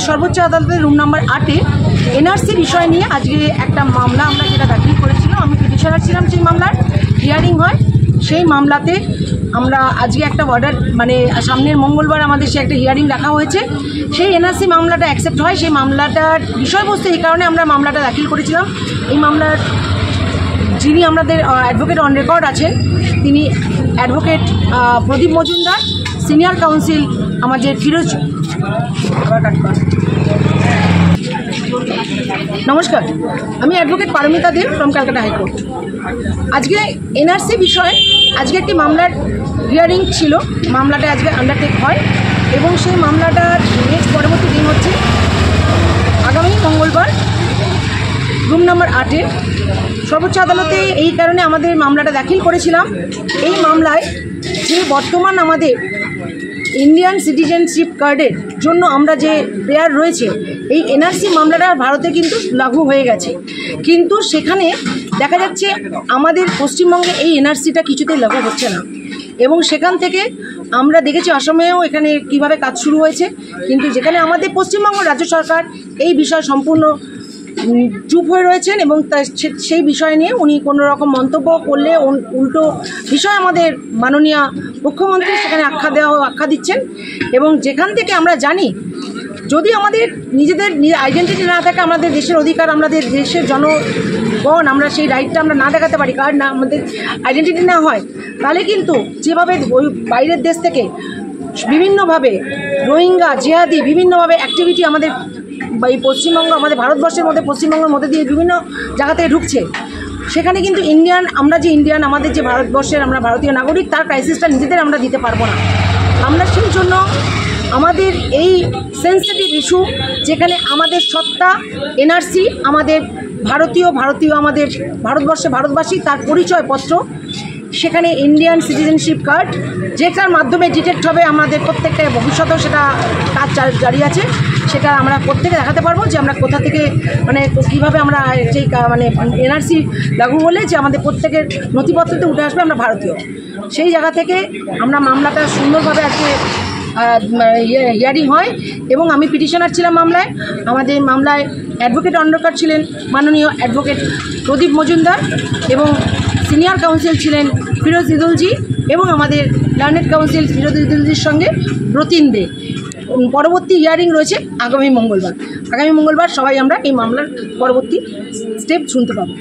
সর্বোচ্চ আদালতের room number 8-এ NRC বিষয় নিয়ে আজকে একটা মামলা আমরা যেটা দাখিল করেছিলাম, আমি পিটিশনার ছিলাম, সেই মামলার হিয়ারিং হয়। সেই মামলাতে আমরা আজকে একটা অর্ডার সামনের মঙ্গলবার আমাদের সে একটা হিয়ারিং রাখা হয়েছে। সেই এনআরসি মামলাটা অ্যাকসেপ্ট হয়। সেই মামলাটার বিষয়বস্তু এই কারণে আমরা মামলাটা দাখিল করেছিলাম, এই মামলার যিনি আমাদের অ্যাডভোকেট অন রেকর্ড আছেন তিনি advocate Pradip Majumdar, senior counsel আমাদের ফিরোজ। নমস্কার, আমি advocate Paramita Deb from Calcutta high court. আজকে এনআরসি বিষয়ে আজকে একটি মামলার হিয়ারিং ছিল, মামলাটা আজকে আন্ডারটেক হয় এবং সেই মামলাটার নেক্সট পরবর্তী দিন হচ্ছে আগামী মঙ্গলবার রুম নাম্বার 8-এ সর্বোচ্চ আদালতে। এই কারণে আমাদের মামলাটা দাখিল করেছিলাম। এই মামলায় যে বর্তমান আমাদের ইন্ডিয়ান সিটিজেনশিপ কার্ডের জন্য আমরা যে প্রেয়ার রয়েছে, এই এনআরসি মামলাটা ভারতে কিন্তু লাগু হয়ে গেছে, কিন্তু সেখানে দেখা যাচ্ছে আমাদের পশ্চিমবঙ্গে এই এনআরসিটা কিছুতেই লাগু হচ্ছে না এবং সেখান থেকে আমরা দেখেছি আসামেও এখানে কিভাবে কাজ শুরু হয়েছে, কিন্তু যেখানে আমাদের পশ্চিমবঙ্গ রাজ্য সরকার এই বিষয় সম্পূর্ণ চুপ হয়ে রয়েছেন এবং সেই বিষয় নিয়ে উনি কোনো রকম মন্তব্য করলে উল্টো বিষয় আমাদের মাননীয় মুখ্যমন্ত্রী সেখানে আখ্যা দিচ্ছেন। এবং যেখান থেকে আমরা জানি যদি আমাদের নিজেদের আইডেন্টিটি না থাকে, আমাদের দেশের অধিকার, আমাদের দেশের জনগণ আমরা সেই রাইটটা আমরা না দেখাতে পারি, কার্ড না আমাদের আইডেন্টিটি না হয়, তাহলে কিন্তু যেভাবে ওই বাইরের দেশ থেকে বিভিন্নভাবে রোহিঙ্গা জিহাদি বিভিন্নভাবে অ্যাক্টিভিটি আমাদের এই পশ্চিমবঙ্গ আমাদের ভারতবর্ষের মধ্যে পশ্চিমবঙ্গের মধ্যে দিয়ে বিভিন্ন জায়গা থেকে ঢুকছে, সেখানে কিন্তু আমরা যে ইন্ডিয়ান আমাদের যে ভারতবর্ষের আমরা ভারতীয় নাগরিক, তার ক্রাইসিসটা নিজেদের আমরা দিতে পারবো না। আমরা সেই জন্য আমাদের এই সেন্সিটিভ ইস্যু, যেখানে আমাদের সত্তা এনআরসি আমাদের ভারতীয় আমাদের ভারতবাসী তার পরিচয়পত্র, সেখানে ইন্ডিয়ান সিটিজেনশিপ কার্ড যেটার মাধ্যমে ডিটেক্ট হবে আমাদের প্রত্যেকটা, ভবিষ্যতেও সেটা কাজ জারি আছে, সেটা আমরা প্রত্যেকে দেখাতে পারবো যে আমরা কোথা থেকে কীভাবে আমরা সেই এনআরসি লাগু হলে যে আমাদের প্রত্যেকের নথিপত্রতে উঠে আসবে আমরা ভারতীয়। সেই জায়গা থেকে আমরা মামলাটা সুন্দরভাবে আজকে হিয়ারিং হয় এবং আমি পিটিশনার ছিলাম মামলায়। আমাদের মামলায় অ্যাডভোকেট অন রেকর্ড ছিলেন মাননীয় অ্যাডভোকেট প্রদীপ মজুমদার এবং সিনিয়র কাউন্সিল ছিলেন ফিরোজ ইদুলজি এবং আমাদের লার্নেড কাউন্সিল ফিরোজ ইদুলজির সঙ্গে ব্রতিন দে। পরবর্তী হিয়ারিং রয়েছে আগামী মঙ্গলবার। সবাই আমরা এই মামলার পরবর্তী স্টেপ শুনতে পাবো।